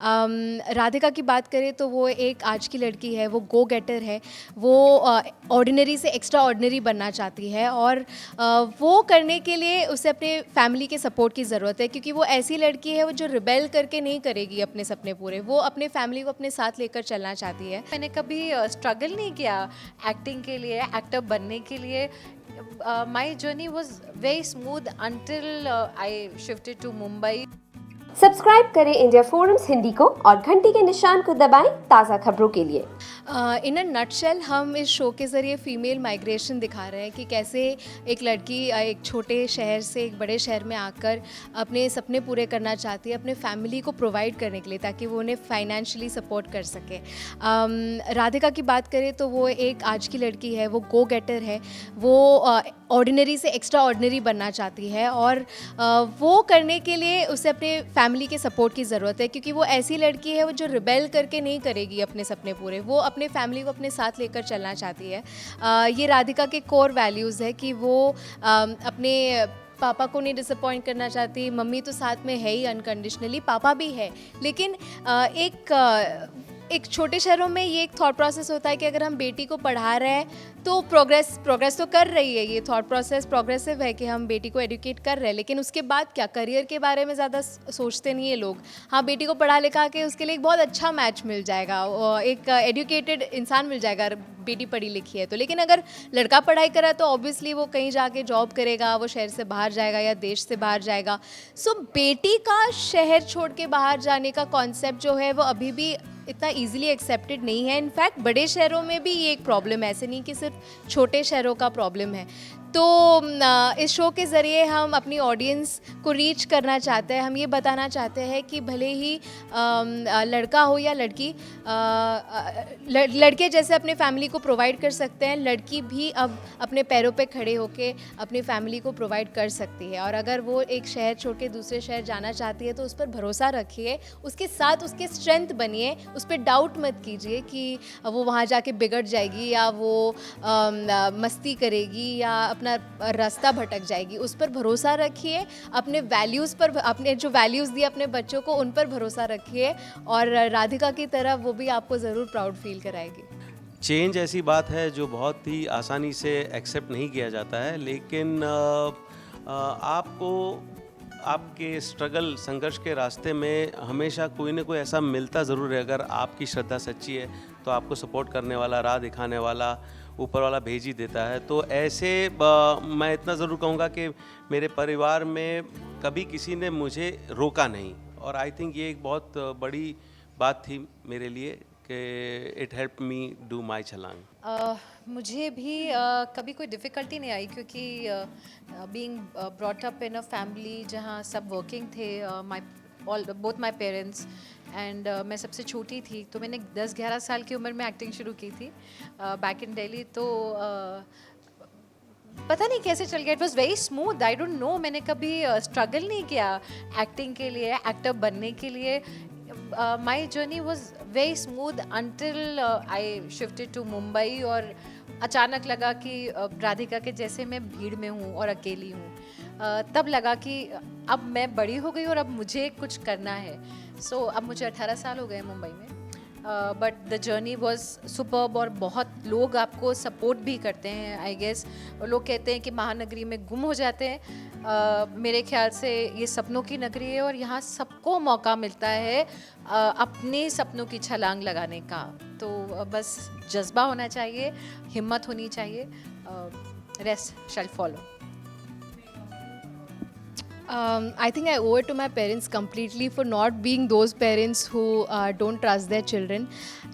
राधिका की बात करें तो वो एक आज की लड़की है, वो गो गेटर है। वो ऑर्डिनरी से एक्स्ट्रा ऑर्डिनरी बनना चाहती है और वो करने के लिए उसे अपने फैमिली के सपोर्ट की ज़रूरत है, क्योंकि वो ऐसी लड़की है वो जो रिबेल करके नहीं करेगी अपने सपने पूरे। वो अपने फैमिली को अपने साथ लेकर चलना चाहती है। मैंने कभी स्ट्रगल नहीं किया एक्टिंग के लिए, एक्टर बनने के लिए। My journey was very smooth until I shifted to Mumbai. Subscribe करें इंडिया फोरम्स हिंदी को और घंटी के निशान को दबाएं ताज़ा खबरों के लिए। इन अ नटशेल हम इस शो के ज़रिए फ़ीमेल माइग्रेशन दिखा रहे हैं कि कैसे एक लड़की एक छोटे शहर से एक बड़े शहर में आकर अपने सपने पूरे करना चाहती है, अपने फैमिली को प्रोवाइड करने के लिए, ताकि वो उन्हें फाइनेंशियली सपोर्ट कर सके। राधिका की बात करें तो वो एक आज की लड़की है, वो गो गेटर है। वो ऑर्डिनरी से एक्स्ट्रा ऑर्डिनरी बनना चाहती है और वो करने के लिए उसे अपने फैमिली के सपोर्ट की ज़रूरत है, क्योंकि वो ऐसी लड़की है वो जो रिबेल करके नहीं करेगी अपने सपने पूरे। वो अपने फैमिली को अपने साथ लेकर चलना चाहती है। ये राधिका के कोर वैल्यूज़ है कि वो अपने पापा को नहीं डिसअपॉइंट करना चाहती। मम्मी तो साथ में है ही अनकंडीशनली, पापा भी है, लेकिन एक छोटे शहरों में ये एक थॉट प्रोसेस होता है कि अगर हम बेटी को पढ़ा रहे हैं तो प्रोग्रेस तो कर रही है। ये थॉट प्रोसेस प्रोग्रेसिव है कि हम बेटी को एडुकेट कर रहे हैं, लेकिन उसके बाद क्या, करियर के बारे में ज़्यादा सोचते नहीं है लोग। हाँ, बेटी को पढ़ा लिखा के उसके लिए एक बहुत अच्छा मैच मिल जाएगा, एक एडुकेटेड इंसान मिल जाएगा, बेटी पढ़ी लिखी है तो। लेकिन अगर लड़का पढ़ाई करा तो ऑब्वियसली वो कहीं जाके जॉब करेगा, वो शहर से बाहर जाएगा या देश से बाहर जाएगा। सो बेटी का शहर छोड़ के बाहर जाने का कॉन्सेप्ट जो है वो अभी भी इतना इजीली एक्सेप्टेड नहीं है। इनफैक्ट बड़े शहरों में भी ये एक प्रॉब्लम है, ऐसे नहीं कि सिर्फ छोटे शहरों का प्रॉब्लम है। तो इस शो के ज़रिए हम अपनी ऑडियंस को रीच करना चाहते हैं। हम ये बताना चाहते हैं कि भले ही लड़का हो या लड़की, लड़के जैसे अपने फैमिली को प्रोवाइड कर सकते हैं, लड़की भी अब अपने पैरों पे खड़े होके अपनी फैमिली को प्रोवाइड कर सकती है। और अगर वो एक शहर छोड़ के दूसरे शहर जाना चाहती है तो उस पर भरोसा रखिए, उसके साथ उसके स्ट्रेंथ बनिए, उस पर डाउट मत कीजिए कि वो वहाँ जाके बिगड़ जाएगी या वो मस्ती करेगी या अपना रास्ता भटक जाएगी। उस पर भरोसा रखिए, अपने वैल्यूज़ पर, अपने जो वैल्यूज़ दिए अपने बच्चों को, उन पर भरोसा रखिए और राधिका की तरह वो भी आपको ज़रूर प्राउड फील कराएगी। चेंज ऐसी बात है जो बहुत ही आसानी से एक्सेप्ट नहीं किया जाता है, लेकिन आपको आपके स्ट्रगल संघर्ष के रास्ते में हमेशा कोई ना कोई ऐसा मिलता ज़रूर है। अगर आपकी श्रद्धा सच्ची है तो आपको सपोर्ट करने वाला, राह दिखाने वाला ऊपर वाला भेज ही देता है। तो ऐसे मैं इतना ज़रूर कहूँगा कि मेरे परिवार में कभी किसी ने मुझे रोका नहीं, और आई थिंक ये एक बहुत बड़ी बात थी मेरे लिए कि it help me do my छलांग। मुझे भी कभी कोई डिफ़िकल्टी नहीं आई, क्योंकि being brought up in a family जहाँ सब वर्किंग थे, बोथ माई पेरेंट्स एंड मैं सबसे छोटी थी, तो मैंने 10-11 साल की उम्र में एक्टिंग शुरू की थी बैक इन दिल्ली। तो पता नहीं कैसे चल गया, it was very smooth, I don't know. मैंने कभी स्ट्रगल नहीं किया एक्टिंग के लिए, एक्टर बनने के लिए। My journey was very smooth until I shifted to Mumbai, और अचानक लगा कि राधिका के जैसे मैं भीड़ में हूँ और अकेली हूँ। तब लगा कि अब मैं बड़ी हो गई और अब मुझे कुछ करना है। सो अब मुझे 18 साल हो गए मुंबई में, but the journey was superb, और बहुत लोग आपको सपोर्ट भी करते हैं। आई गेस लोग कहते हैं कि महानगरी में गुम हो जाते हैं। मेरे ख्याल से ये सपनों की नगरी है और यहाँ सबको मौका मिलता है अपने सपनों की छलांग लगाने का। तो बस जज्बा होना चाहिए, हिम्मत होनी चाहिए, rest shall follow. I think I owe it to my parents completely for not being those parents who don't trust their children.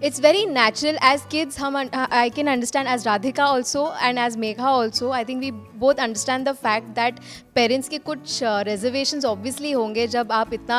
It's very natural as kids. I can understand, as Radhika also and as Megha also. I think we both understand the fact that parents के कुछ reservations obviously होंगे जब आप इतना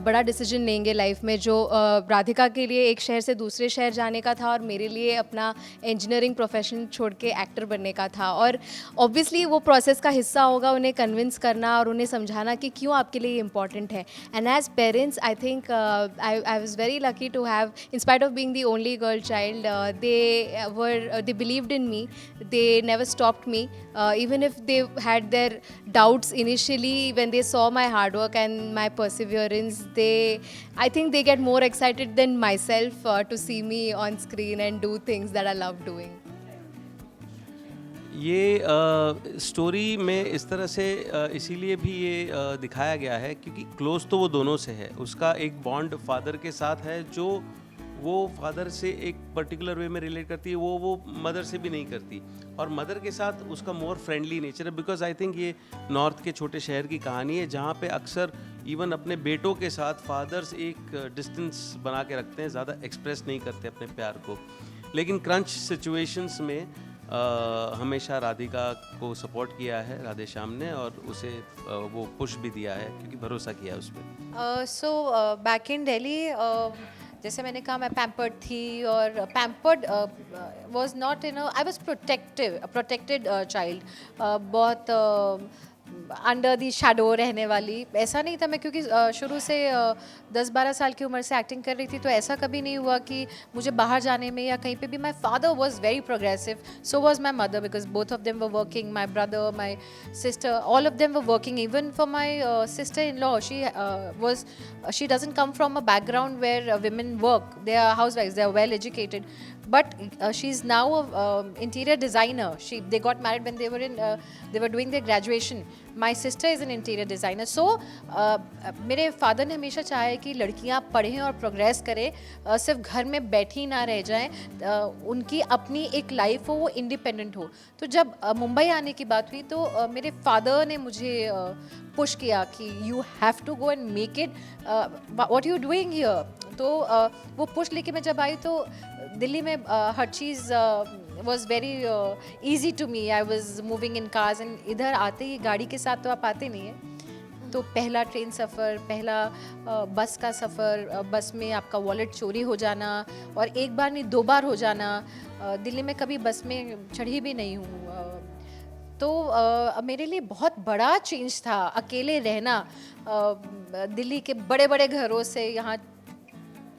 बड़ा decision लेंगे life में, जो राधिका के लिए एक शहर से दूसरे शहर जाने का था और मेरे लिए अपना इंजीनियरिंग प्रोफेशन छोड़ के एक्टर बनने का था। और ऑब्वियसली वो प्रोसेस का हिस्सा होगा उन्हें कन्विंस करना और उन्हें समझाना कि क्यों आपके लिए इम्पॉर्टेंट है। And as parents I think I was very lucky to have, in spite of being the only girl child, they believed in me, they never stopped me, even if they had their doubts initially, when they saw my hard work and my perseverance, I think they get more excited than myself to see me on screen and do things that I love doing. ये story में इस तरह से इसीलिए भी ये दिखाया गया है क्योंकि क्लोज तो वो दोनों से है। उसका एक बॉन्ड फादर के साथ है जो वो फादर से एक पर्टिकुलर वे में रिलेट करती है, वो मदर से भी नहीं करती। और मदर के साथ उसका मोर फ्रेंडली नेचर है, बिकॉज आई थिंक ये नॉर्थ के छोटे शहर की कहानी है जहाँ पे अक्सर इवन अपने बेटों के साथ फादर्स एक डिस्टेंस बना के रखते हैं, ज़्यादा एक्सप्रेस नहीं करते अपने प्यार को। लेकिन क्रंच सिचुएशंस में हमेशा राधिका को सपोर्ट किया है राधे श्याम ने, और उसे वो पुश भी दिया है क्योंकि भरोसा किया उस पर। सो बैक इन दिल्ली, जैसे मैंने कहा, मैं पैम्पर्ड थी, और pampered was not in, I was protected child, बहुत अंडर दी शैडो रहने वाली। ऐसा नहीं था मैं, क्योंकि शुरू से 10-12 साल की उम्र से एक्टिंग कर रही थी, तो ऐसा कभी नहीं हुआ कि मुझे बाहर जाने में या कहीं पे भी। My father was very progressive, so was my mother, because both of them were working, my brother, my sister, all of them were working. Even for my sister in law, she doesn't come from a background where women work. They are housewives, they are well educated, but she's now a interior designer. They got married when they were doing their graduation. My sister is an interior designer. So मेरे father ने हमेशा चाहा है कि लड़कियां पढ़ें और progress करें, सिर्फ घर में बैठी ना रह जाएं, उनकी अपनी एक लाइफ हो, वो इंडिपेंडेंट हो। तो जब मुंबई आने की बात हुई, तो मेरे फादर ने मुझे पुश किया कि you have to go and make it, what you doing here. तो वो पुश लेके मैं जब आई, तो दिल्ली में हर चीज़ was very easy to me. I was moving in cars, and इधर आते ही गाड़ी के साथ तो आप आते नहीं हैं। तो पहला ट्रेन सफ़र, पहला बस का सफ़र, बस में आपका वॉलेट चोरी हो जाना, और एक बार नहीं 2 बार हो जाना। दिल्ली में कभी बस में चढ़ी भी नहीं हूँ। तो मेरे लिए बहुत बड़ा चेंज था अकेले रहना, दिल्ली के बड़े बड़े घरों से यहाँ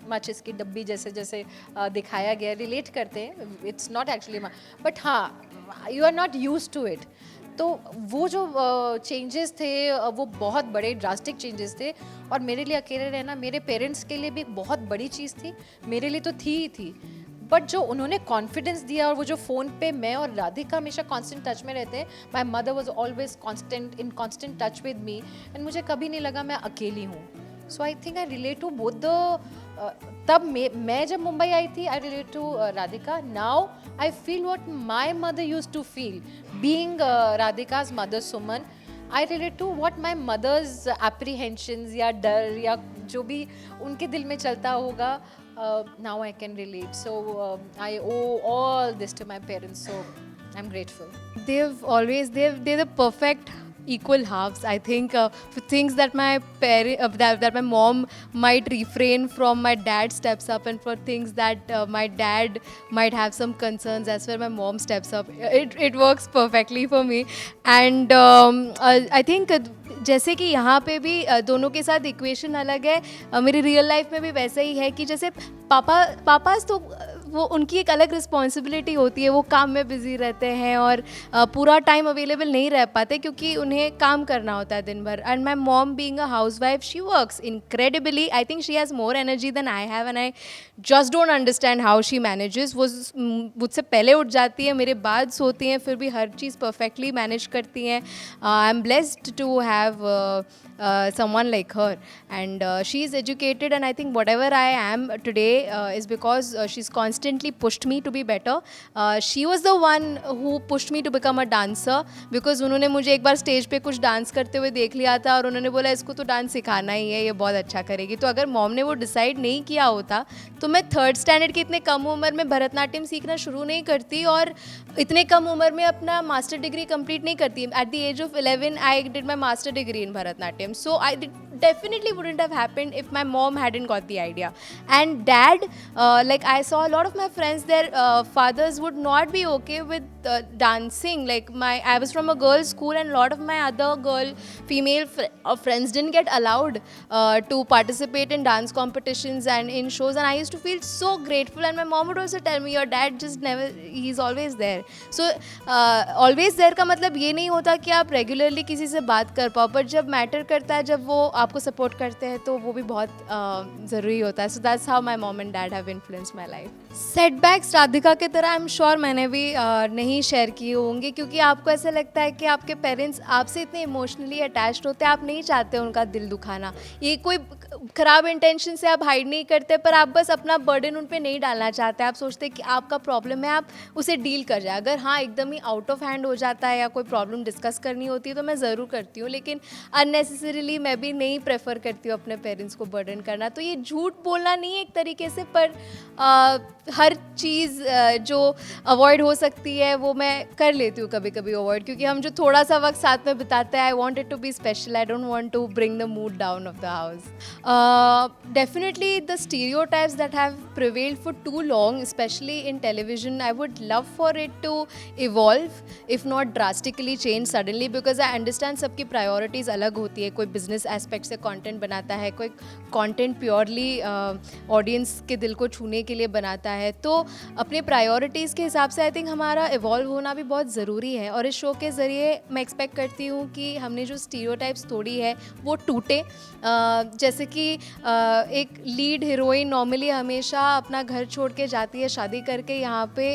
माचिस की डब्बी जैसे जैसे दिखाया गया, रिलेट करते हैं। इट्स नॉट एक्चुअली, बट हाँ, you are not use to it. तो वो जो चेंजेस थे, वो बहुत बड़े ड्रास्टिक चेंजेस थे, और मेरे लिए अकेले रहना मेरे पेरेंट्स के लिए भी बहुत बड़ी चीज़ थी, मेरे लिए तो थी ही थी। बट जो उन्होंने कॉन्फिडेंस दिया, और वो जो फ़ोन पे मैं और राधिका हमेशा कांस्टेंट टच में रहते हैं, my mother was always constant touch with me, and मुझे कभी नहीं लगा मैं अकेली हूँ। So I think I relate to both the, तब मैं जब मुंबई आई थी, I relate to Radhika. Now I feel what my mother use to feel being Radhika's mother Suman. I relate to what my mother's apprehensions या डर या जो भी उनके दिल में चलता होगा, now I can relate. So I owe all this to my parents, so I am grateful. They're the perfect equal halves. I think for things that my that my mom might refrain from, my dad steps up, and for things that my dad might have some concerns, as well my mom steps up. It works perfectly for me. And I think जैसे कि यहाँ पे भी दोनों के साथ equation अलग है, मेरी रियल लाइफ में भी वैसा ही है कि जैसे पापास तो वो उनकी एक अलग रिस्पॉन्सिबिलिटी होती है, वो काम में बिजी रहते हैं और पूरा टाइम अवेलेबल नहीं रह पाते क्योंकि उन्हें काम करना होता है दिन भर। And my mom being a housewife, she works incredibly. I think she has more energy than I have, and I just don't understand how she manages. वो मुझसे पहले उठ जाती है, मेरे बाद सोती हैं, फिर भी हर चीज़ परफेक्टली मैनेज करती हैं। I am blessed to have someone like her, and she is educated, and I think whatever I am today is because she's constantly pushed me to be better. She was the one who pushed me to become a dancer, because उन्होंने मुझे एक बार stage पे कुछ dance करते हुए देख लिया था और उन्होंने बोला इसको तो डांस सिखाना ही है, ये बहुत अच्छा करेगी। तो अगर मॉम ने वो डिसाइड नहीं किया होता तो मैं 3rd स्टैंडर्ड की इतने कम उम्र में भरतनाट्यम सीखना शुरू नहीं करती और इतने कम उम्र में अपना मास्टर डिग्री कंप्लीट नहीं करती। At the age of 11 I did my master degree in Bharatanatyam. So I definitely wouldn't have happened if my mom hadn't got the idea. And dad, like I saw a lot of my friends, their fathers would not be okay with dancing. Like I was from a girls' school, and a lot of my other female friends didn't get allowed to participate in dance competitions and in shows. And I used to feel so grateful. And my mom would also tell me, your dad just never, he's always there. So always there का मतलब ये नहीं होता कि आप regularly किसी से बात कर पाओ, बट जब मैटर करता है, जब वो आपको सपोर्ट करते हैं, तो वो भी बहुत ज़रूरी होता है. So that's how my mom and dad have influenced my life. Setbacks Radhika की तरह आई एम श्योर मैंने भी नहीं शेयर किए होंगे, क्योंकि आपको ऐसा लगता है कि आपके पेरेंट्स आपसे इतने इमोशनली अटैच्ड होते हैं, आप नहीं चाहते उनका दिल दुखाना. ये कोई ख़राब इंटेंशन से आप हाइड नहीं करते, पर आप बस अपना बर्डन उन पे नहीं डालना चाहते. आप सोचते कि आपका प्रॉब्लम है, आप उसे डील कर जाए. अगर हाँ एकदम ही आउट ऑफ हैंड हो जाता है या कोई प्रॉब्लम डिस्कस करनी होती है तो मैं ज़रूर करती हूँ, लेकिन अननेसेसरीली मैं भी नहीं प्रेफर करती हूँ अपने पेरेंट्स को बर्डन करना. तो ये झूठ बोलना नहीं एक तरीके से, पर हर चीज़ जो अवॉइड हो सकती है वो मैं कर लेती हूँ कभी कभी अवॉइड, क्योंकि हम जो थोड़ा सा वक्त साथ में बिताते हैं, I want it to be special. I don't want to bring the mood down of the house. Definitely the stereotypes that have prevailed for too long, especially in television, I would love for it to evolve, if not drastically change suddenly, because I understand सबकी priorities अलग होती है. कोई business aspect से content बनाता है, कोई content purely audience के दिल को छूने के लिए बनाता है. तो अपने priorities के हिसाब से I think हमारा evolve होना भी बहुत ज़रूरी है. और इस शो के ज़रिए मैं expect करती हूँ कि हमने जो stereotypes तोड़ी है वो टूटे. जैसे कि एक लीड हीरोइन नॉर्मली हमेशा अपना घर छोड़ के जाती है शादी करके. यहाँ पे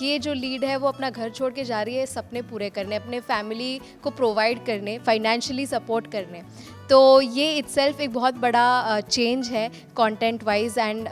ये जो लीड है वो अपना घर छोड़ के जा रही है सपने पूरे करने, अपने फैमिली को प्रोवाइड करने, फाइनेंशियली सपोर्ट करने. तो ये इटसेल्फ एक बहुत बड़ा चेंज है कंटेंट वाइज. एंड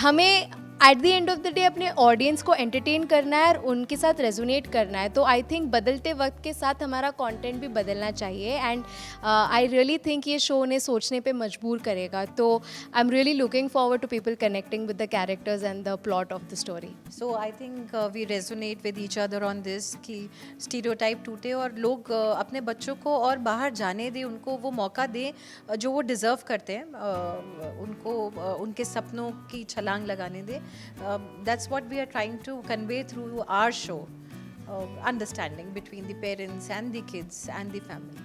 हमें at the end of the day अपने ऑडियंस को एंटरटेन करना है और उनके साथ रेजोनेट करना है. तो आई थिंक बदलते वक्त के साथ हमारा कंटेंट भी बदलना चाहिए. एंड आई रियली थिंक ये शो उन्हें सोचने पे मजबूर करेगा. तो I am really looking forward to people connecting with the characters and the plot of the story. So I think we resonate with each other on this कि stereotype टूटे और लोग अपने बच्चों को और बाहर जाने दें, उनको वो मौका दें जो वो डिज़र्व करते हैं, उनको उनके सपनों की छलांग लगाने दें. That's what we are trying to convey through our show, understanding between the parents and the kids and the family.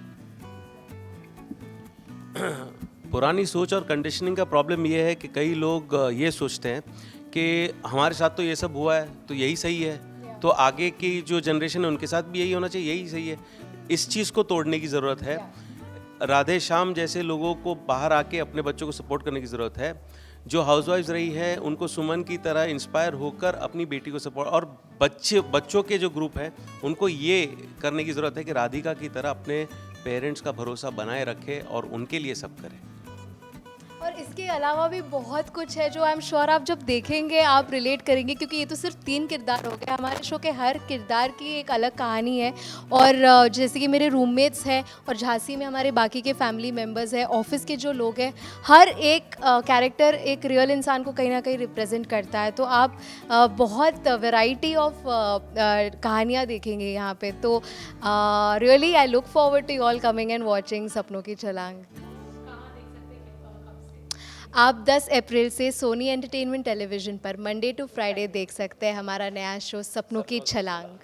पुरानी सोच और कंडीशनिंग का प्रॉब्लम ये है कि कई लोग ये सोचते हैं कि हमारे साथ तो ये सब हुआ है तो यही सही है, तो आगे की जो जनरेशन है उनके साथ भी यही होना चाहिए, यही सही है. इस चीज़ को तोड़ने की ज़रूरत है. राधे श्याम जैसे लोगों को बाहर आके अपने बच्चों को सपोर्ट करने की ज़रूरत है. जो हाउसवाइफ्स रही है उनको सुमन की तरह इंस्पायर होकर अपनी बेटी को सपोर्ट, और बच्चों के जो ग्रुप है उनको ये करने की ज़रूरत है कि राधिका की तरह अपने पेरेंट्स का भरोसा बनाए रखे और उनके लिए सब करे. और इसके अलावा भी बहुत कुछ है जो आई एम श्योर आप जब देखेंगे आप रिलेट करेंगे, क्योंकि ये तो सिर्फ 3 किरदार हो गए. हमारे शो के हर किरदार की एक अलग कहानी है. और जैसे कि मेरे रूममेट्स हैं और झांसी में हमारे बाकी के फैमिली मेम्बर्स हैं, ऑफिस के जो लोग हैं, हर एक कैरेक्टर एक रियल इंसान को कहीं ना कहीं रिप्रेजेंट करता है. तो आप बहुत वैरायटी ऑफ कहानियाँ देखेंगे यहाँ पे. तो really I look forward to all coming and watching सपनों की छलांग. आप 10 अप्रैल से सोनी एंटरटेनमेंट टेलीविज़न पर मंडे टू फ्राइडे देख सकते हैं हमारा नया शो सपनों की छलांग.